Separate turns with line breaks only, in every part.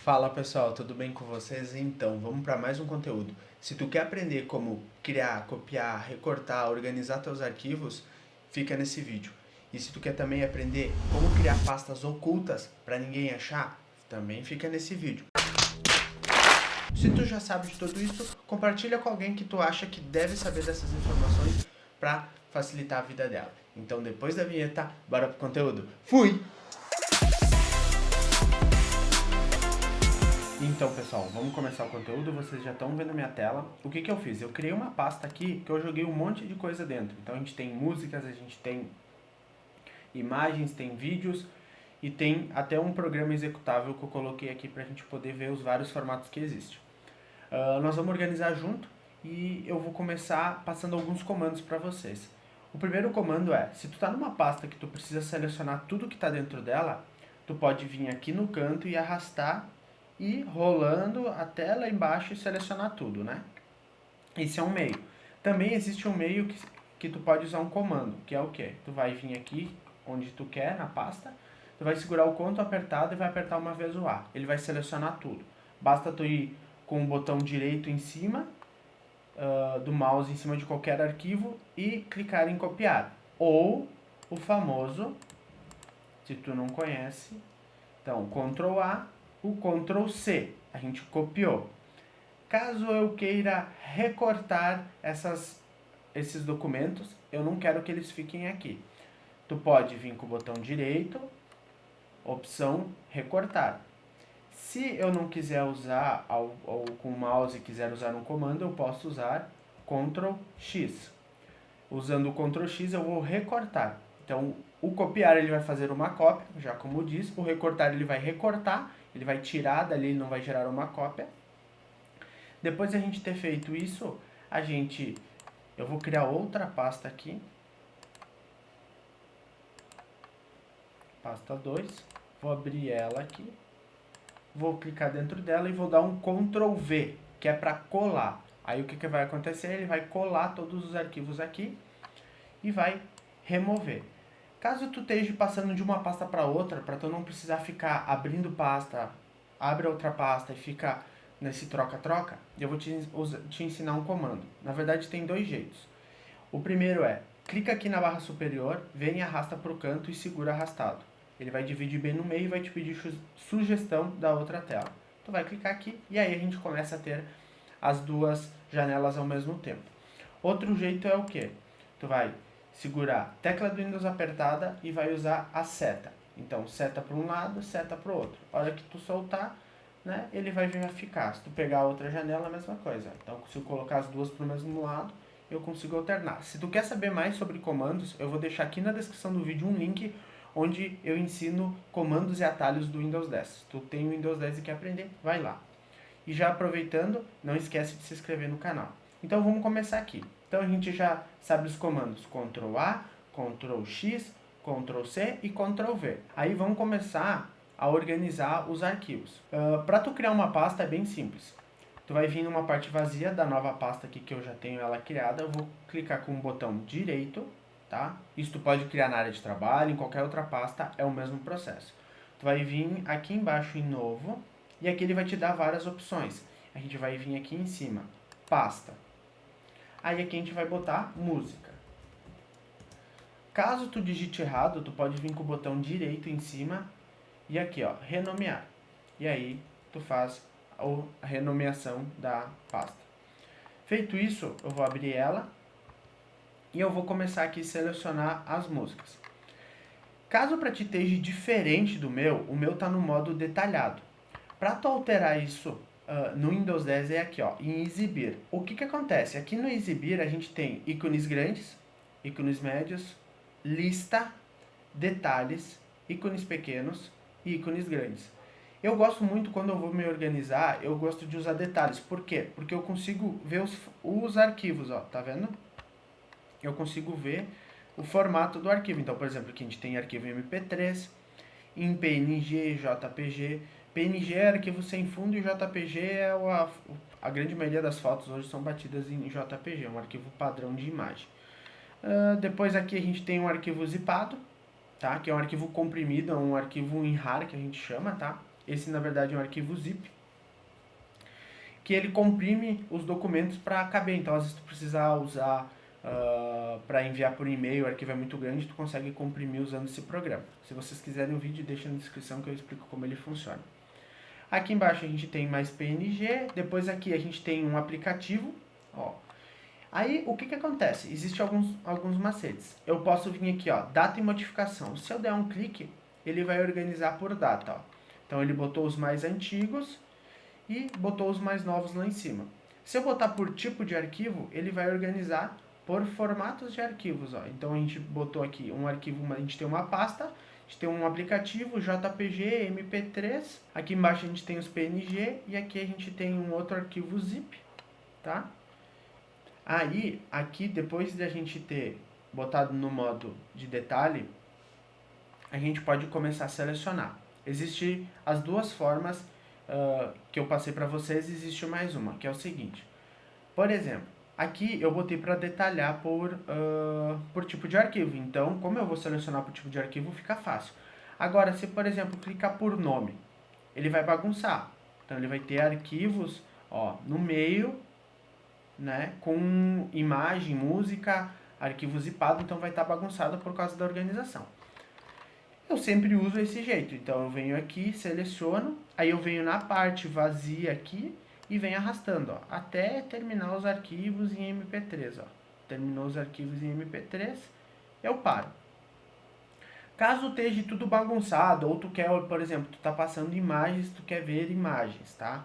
Fala pessoal, tudo bem com vocês? Então, vamos para mais um conteúdo. Se tu quer aprender como criar, copiar, recortar, organizar teus arquivos, fica nesse vídeo. E se tu quer também aprender como criar pastas ocultas para ninguém achar, também fica nesse vídeo. Se tu já sabe de tudo isso, compartilha com alguém que tu acha que deve saber dessas informações para facilitar a vida dela. Então, depois da vinheta, bora pro conteúdo. Fui! Então, pessoal, vamos começar o conteúdo. Vocês já estão vendo minha tela. O que eu fiz? Eu criei uma pasta aqui que eu joguei um monte de coisa dentro. Então, a gente tem músicas, a gente tem imagens, tem vídeos e tem até um programa executável que eu coloquei aqui para a gente poder ver os vários formatos que existem. Nós vamos organizar junto e eu vou começar passando alguns comandos para vocês. O primeiro comando é, se tu está numa pasta que tu precisa selecionar tudo que está dentro dela, tu pode vir aqui no canto e arrastar e rolando até lá embaixo e selecionar tudo, né? Esse é um meio. Também existe um meio que tu pode usar um comando, que é o quê? Tu vai vir aqui onde tu quer, na pasta, tu vai segurar o CTRL apertado e vai apertar uma vez o A. Ele vai selecionar tudo. Basta tu ir com o botão direito em cima do mouse, em cima de qualquer arquivo e clicar em copiar. Ou o famoso, se tu não conhece, então Ctrl A, o Ctrl C, a gente copiou. Caso eu queira recortar esses documentos, eu não quero que eles fiquem aqui. Tu pode vir com o botão direito, opção recortar. Se eu não quiser usar com o mouse e quiser usar um comando, eu posso usar Ctrl X. Usando o Ctrl X eu vou recortar. Então o copiar ele vai fazer uma cópia, já como diz, o recortar ele vai recortar, ele vai tirar dali, ele não vai gerar uma cópia. Depois de a gente ter feito isso, eu vou criar outra pasta aqui, pasta 2, vou abrir ela aqui, vou clicar dentro dela e vou dar um Ctrl V, que é para colar. Aí o que vai acontecer? Ele vai colar todos os arquivos aqui e vai remover. Caso tu esteja passando de uma pasta para outra, para tu não precisar ficar abrindo pasta, abre outra pasta e fica nesse troca-troca, eu vou te ensinar um comando. Na verdade tem dois jeitos. O primeiro é, clica aqui na barra superior, vem e arrasta para o canto e segura arrastado. Ele vai dividir bem no meio e vai te pedir sugestão da outra tela. Tu vai clicar aqui e aí a gente começa a ter as duas janelas ao mesmo tempo. Outro jeito é o que? Tu vai segurar a tecla do Windows apertada e vai usar a seta. Então, seta para um lado, seta para o outro. A hora que tu soltar, né, ele vai ficar. Se tu pegar a outra janela, a mesma coisa. Então, se eu colocar as duas para o mesmo lado, eu consigo alternar. Se tu quer saber mais sobre comandos, eu vou deixar aqui na descrição do vídeo um link onde eu ensino comandos e atalhos do Windows 10. Se tu tem o Windows 10 e quer aprender, vai lá. E já aproveitando, não esquece de se inscrever no canal. Então vamos começar aqui. Então a gente já sabe os comandos Ctrl A, Ctrl X, Ctrl C e Ctrl V. Aí vamos começar a organizar os arquivos. Para tu criar uma pasta é bem simples. Tu vai vir numa parte vazia da nova pasta aqui que eu já tenho ela criada. Eu vou clicar com o botão direito, tá? Isso tu pode criar na área de trabalho, em qualquer outra pasta, é o mesmo processo. Tu vai vir aqui embaixo em novo e aqui ele vai te dar várias opções. A gente vai vir aqui em cima, pasta. Aí aqui a gente vai botar música. Caso tu digite errado, tu pode vir com o botão direito em cima e aqui, ó, renomear. E aí tu faz a renomeação da pasta. Feito isso, eu vou abrir ela e eu vou começar aqui a selecionar as músicas. Caso para ti esteja diferente do meu, o meu tá no modo detalhado. Para tu alterar isso no Windows 10 é aqui, ó, em exibir. O que acontece? Aqui no exibir a gente tem ícones grandes, ícones médios, lista, detalhes, ícones pequenos e ícones grandes. Eu gosto muito, quando eu vou me organizar, eu gosto de usar detalhes. Por quê? Porque eu consigo ver os arquivos, ó, tá vendo? Eu consigo ver o formato do arquivo. Então, por exemplo, aqui a gente tem arquivo MP3, em PNG, JPG. PNG é arquivo sem fundo e JPG é a grande maioria das fotos hoje são batidas em JPG, é um arquivo padrão de imagem. Depois aqui a gente tem um arquivo zipado, tá? Que é um arquivo comprimido, é um arquivo em RAR que a gente chama, tá? Esse, na verdade, é um arquivo zip, que ele comprime os documentos para caber. Então, às vezes, tu precisar usar para enviar por e-mail, o arquivo é muito grande, tu consegue comprimir usando esse programa. Se vocês quiserem o vídeo, deixa na descrição que eu explico como ele funciona. Aqui embaixo a gente tem mais PNG, depois aqui a gente tem um aplicativo, ó. Aí, o que acontece? Existem alguns macetes. Eu posso vir aqui, ó, data e modificação. Se eu der um clique, ele vai organizar por data, ó. Então, ele botou os mais antigos e botou os mais novos lá em cima. Se eu botar por tipo de arquivo, ele vai organizar por formatos de arquivos, ó. Então, a gente botou aqui um arquivo, a gente tem uma pasta, a gente tem um aplicativo, JPG, MP3. Aqui embaixo a gente tem os PNG e aqui a gente tem um outro arquivo zip, tá? Aí, aqui, depois de a gente ter botado no modo de detalhe, a gente pode começar a selecionar. Existem as duas formas que eu passei para vocês, existe mais uma, que é o seguinte. Por exemplo, aqui eu botei para detalhar por tipo de arquivo. Então, como eu vou selecionar por tipo de arquivo, fica fácil. Agora, se, por exemplo, clicar por nome, ele vai bagunçar. Então, ele vai ter arquivos, ó, no meio, né, com imagem, música, arquivo zipado, então vai estar bagunçado por causa da organização. Eu sempre uso esse jeito, então eu venho aqui, seleciono, aí eu venho na parte vazia aqui e venho arrastando, ó, até terminar os arquivos em MP3, ó. Terminou os arquivos em MP3, eu paro. Caso esteja tudo bagunçado, ou tu quer, por exemplo, tu tá passando imagens, tu quer ver imagens, tá?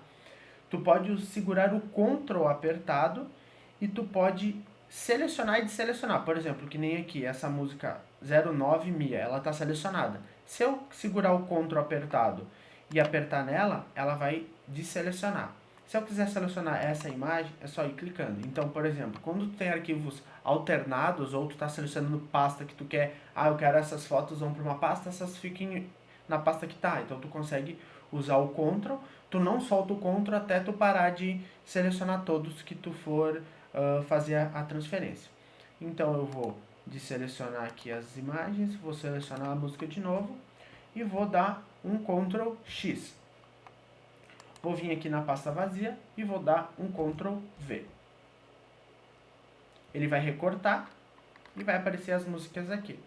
Tu pode segurar o Ctrl apertado e tu pode selecionar e desselecionar. Por exemplo, que nem aqui, essa música 09 Mia, ela está selecionada. Se eu segurar o Ctrl apertado e apertar nela, ela vai desselecionar. Se eu quiser selecionar essa imagem, é só ir clicando. Então, por exemplo, quando tu tem arquivos alternados ou tu está selecionando pasta que tu quer, eu quero essas fotos vão para uma pasta, essas fiquem na pasta que tá. Então tu consegue usar o Ctrl, tu não solta o Ctrl até tu parar de selecionar todos que tu for fazer a transferência. Então eu vou desselecionar aqui as imagens, vou selecionar a música de novo e vou dar um Ctrl X. Vou vir aqui na pasta vazia e vou dar um Ctrl V. Ele vai recortar e vai aparecer as músicas aqui.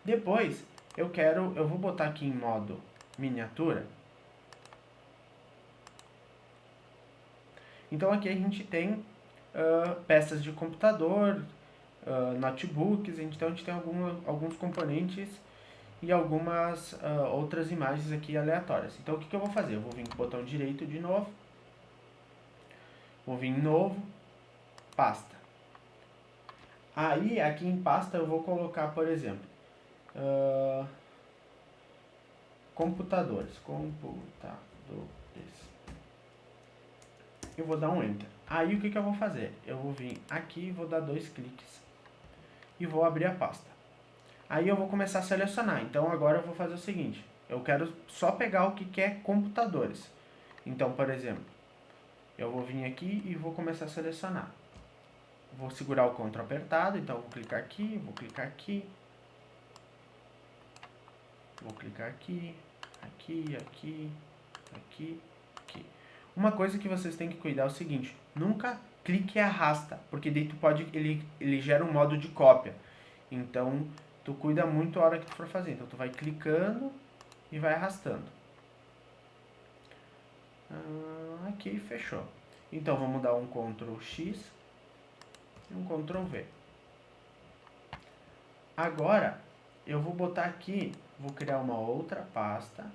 Depois eu vou botar aqui em modo miniatura. Então aqui a gente tem peças de computador, notebooks, então a gente tem alguns componentes e algumas outras imagens aqui aleatórias. Então o que eu vou fazer? Eu vou vir com o botão direito de novo, vou vir em novo, pasta. Aí aqui em pasta eu vou colocar, por exemplo, computadores. Eu vou dar um Enter. Aí o que eu vou fazer? Eu vou vir aqui, vou dar 2 cliques e vou abrir a pasta. Aí eu vou começar a selecionar. Então agora eu vou fazer o seguinte. Eu quero só pegar o que é computadores. Então, por exemplo, eu vou vir aqui e vou começar a selecionar. Vou segurar o Ctrl apertado, então eu vou clicar aqui, vou clicar aqui. Vou clicar aqui, aqui, aqui, aqui, aqui. Uma coisa que vocês têm que cuidar é o seguinte, nunca clique e arrasta, porque daí tu pode, ele gera um modo de cópia. Então, tu cuida muito a hora que tu for fazer. Então, tu vai clicando e vai arrastando. Aqui, fechou. Então, vamos dar um Ctrl X e um Ctrl V. Agora, eu vou botar aqui, vou criar uma outra pasta.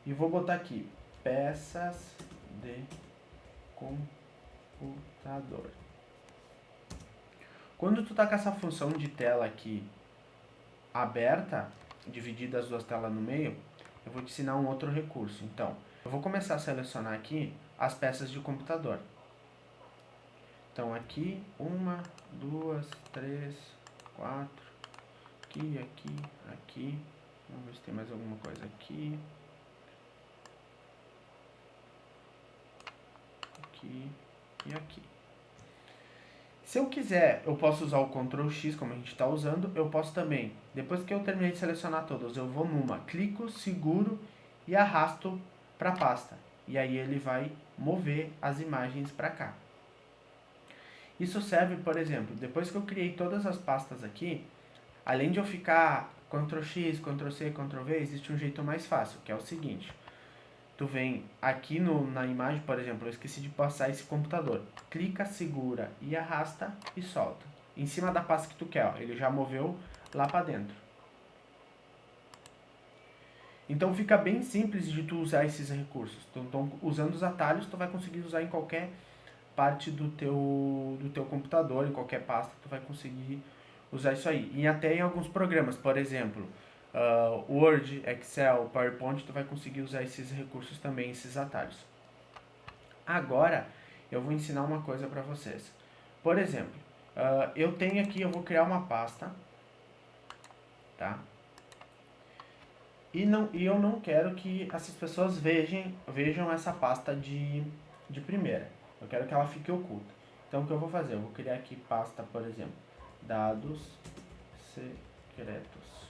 E vou botar aqui, peças de computador. Quando tu tá com essa função de tela aqui aberta, dividida as duas telas no meio, eu vou te ensinar um outro recurso. Então, eu vou começar a selecionar aqui as peças de computador. Então aqui, 1, 2, 3, 4, aqui, aqui, aqui. Vamos ver se tem mais alguma coisa aqui. Aqui e aqui. Se eu quiser, eu posso usar o Ctrl X como a gente está usando, eu posso também, depois que eu terminei de selecionar todos, eu vou numa, clico, seguro e arrasto para a pasta. E aí ele vai mover as imagens para cá. Isso serve, por exemplo, depois que eu criei todas as pastas aqui, além de eu ficar Ctrl X, Ctrl C, Ctrl V, existe um jeito mais fácil, que é o seguinte. Tu vem aqui na imagem, por exemplo, eu esqueci de passar esse computador. Clica, segura e arrasta e solta. Em cima da pasta que tu quer, ó, ele já moveu lá para dentro. Então fica bem simples de tu usar esses recursos. Então, usando os atalhos, tu vai conseguir usar em qualquer parte do teu computador, em qualquer pasta, tu vai conseguir usar isso aí. E até em alguns programas, por exemplo, Word, Excel, PowerPoint, tu vai conseguir usar esses recursos também, esses atalhos. Agora, eu vou ensinar uma coisa para vocês. Por exemplo, eu tenho aqui, eu vou criar uma pasta, tá? E eu não quero que essas pessoas vejam essa pasta de primeira. Eu quero que ela fique oculta. Então, o que eu vou fazer? Eu vou criar aqui pasta, por exemplo, dados secretos.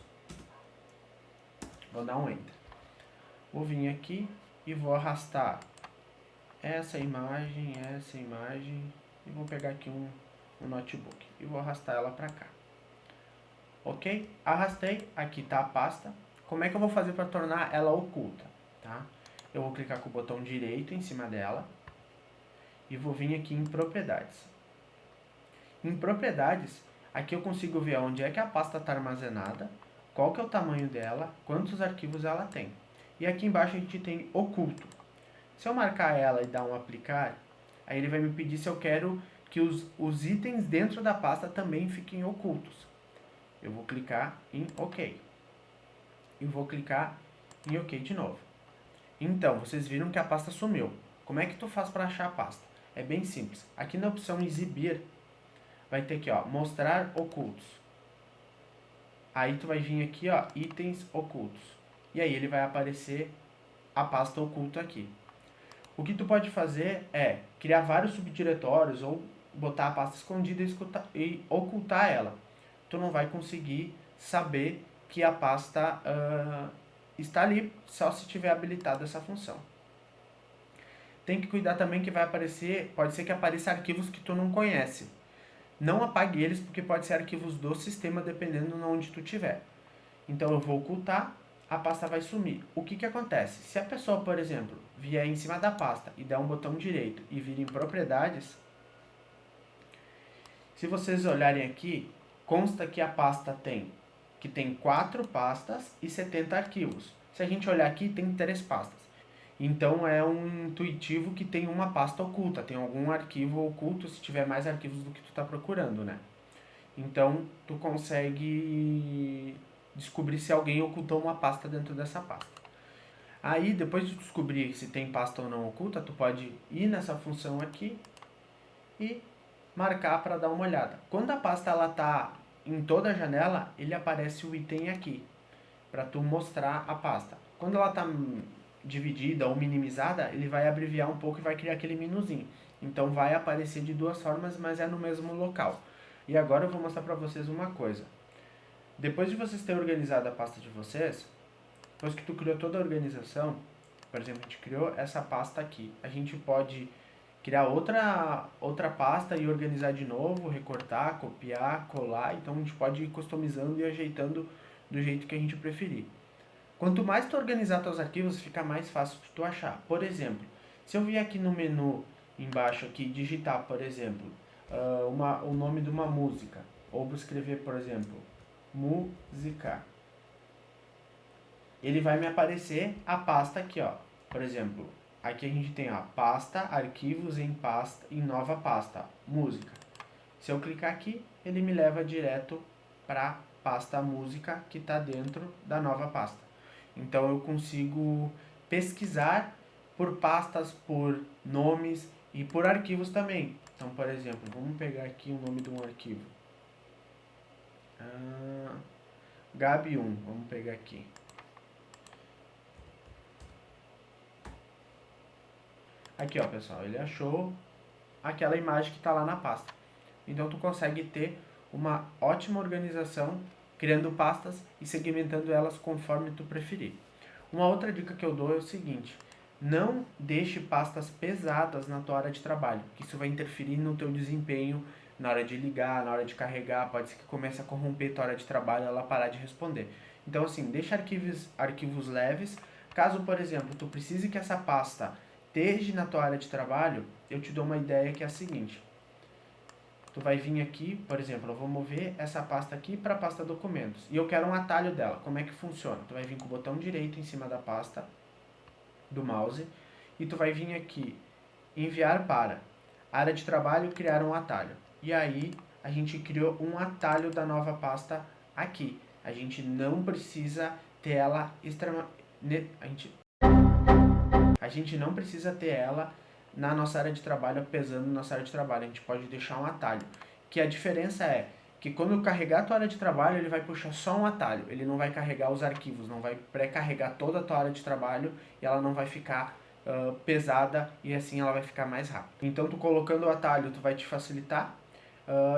Vou dar um Enter. Vou vir aqui e vou arrastar essa imagem e vou pegar aqui um notebook e vou arrastar ela para cá. Ok? Arrastei, aqui está a pasta. Como é que eu vou fazer para tornar ela oculta? Tá? Eu vou clicar com o botão direito em cima dela e vou vir aqui em propriedades. Em propriedades, aqui eu consigo ver onde é que a pasta está armazenada, qual que é o tamanho dela, quantos arquivos ela tem. E aqui embaixo a gente tem oculto. Se eu marcar ela e dar um aplicar, aí ele vai me pedir se eu quero que os itens dentro da pasta também fiquem ocultos. Eu vou clicar em OK. E vou clicar em OK de novo. Então, vocês viram que a pasta sumiu. Como é que tu faz para achar a pasta? É bem simples. Aqui na opção exibir, vai ter aqui, ó, mostrar ocultos. Aí tu vai vir aqui, ó, itens ocultos. E aí ele vai aparecer a pasta oculta aqui. O que tu pode fazer é criar vários subdiretórios ou botar a pasta escondida e ocultar ela. Tu não vai conseguir saber que a pasta está ali só se tiver habilitado essa função. Tem que cuidar também que vai aparecer, pode ser que apareça arquivos que tu não conhece. Não apague eles porque pode ser arquivos do sistema dependendo de onde tu estiver. Então eu vou ocultar, a pasta vai sumir. O que acontece? Se a pessoa, por exemplo, vier em cima da pasta e der um botão direito e vir em propriedades, se vocês olharem aqui, consta que a pasta tem 4 pastas e 70 arquivos. Se a gente olhar aqui, tem 3 pastas. Então é um intuitivo que tem uma pasta oculta, tem algum arquivo oculto se tiver mais arquivos do que tu está procurando, né? Então tu consegue descobrir se alguém ocultou uma pasta dentro dessa pasta. Aí depois de descobrir se tem pasta ou não oculta, tu pode ir nessa função aqui e marcar para dar uma olhada. Quando a pasta ela tá em toda a janela, ele aparece o item aqui para tu mostrar a pasta. Quando ela tá dividida ou minimizada, ele vai abreviar um pouco e vai criar aquele menuzinho. Então vai aparecer de duas formas, mas é no mesmo local. E agora eu vou mostrar para vocês uma coisa. Depois de vocês terem organizado a pasta de vocês, depois que tu criou toda a organização, por exemplo, a gente criou essa pasta aqui. A gente pode criar outra pasta e organizar de novo, recortar, copiar, colar. Então a gente pode ir customizando e ajeitando do jeito que a gente preferir. Quanto mais tu organizar teus arquivos, fica mais fácil de tu achar. Por exemplo, se eu vier aqui no menu embaixo aqui, digitar, por exemplo, o nome de uma música, ou vou escrever, por exemplo, música, ele vai me aparecer a pasta aqui, ó. Por exemplo, aqui a gente tem a pasta, arquivos em nova pasta, música. Se eu clicar aqui, ele me leva direto para pasta música que está dentro da nova pasta. Então eu consigo pesquisar por pastas, por nomes e por arquivos também. Então, por exemplo, vamos pegar aqui o nome de um arquivo. Gabi1, vamos pegar aqui. Aqui, ó, pessoal, ele achou aquela imagem que está lá na pasta. Então tu consegue ter uma ótima organização, criando pastas e segmentando elas conforme tu preferir. Uma outra dica que eu dou é o seguinte: não deixe pastas pesadas na tua área de trabalho, que isso vai interferir no teu desempenho na hora de ligar, na hora de carregar, pode ser que comece a corromper tua hora de trabalho, ela parar de responder. Então assim, deixa arquivos leves. Caso, por exemplo, tu precise que essa pasta esteja na tua área de trabalho, eu te dou uma ideia que é a seguinte: tu vai vir aqui, por exemplo, eu vou mover essa pasta aqui para a pasta documentos e eu quero um atalho dela. Como é que funciona? Tu vai vir com o botão direito em cima da pasta do mouse e tu vai vir aqui enviar para área de trabalho, criar um atalho. E aí a gente criou um atalho da nova pasta aqui. A gente não precisa ter ela a gente não precisa ter ela na nossa área de trabalho, pesando na nossa área de trabalho. A gente pode deixar um atalho. Que a diferença é que quando eu carregar a tua área de trabalho, ele vai puxar só um atalho. Ele não vai carregar os arquivos, não vai pré-carregar toda a tua área de trabalho e ela não vai ficar pesada e assim ela vai ficar mais rápida. Então tu colocando o atalho, tu vai te facilitar.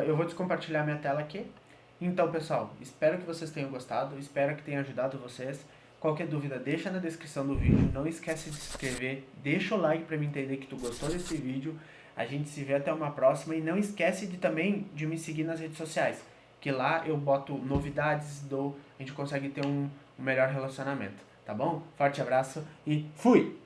Eu vou descompartilhar minha tela aqui. Então pessoal, espero que vocês tenham gostado, espero que tenha ajudado vocês. Qualquer dúvida, deixa na descrição do vídeo. Não esquece de se inscrever, deixa o like para me entender que tu gostou desse vídeo. A gente se vê até uma próxima e não esquece também de me seguir nas redes sociais, que lá eu boto novidades, a gente consegue ter um melhor relacionamento, tá bom? Forte abraço e fui!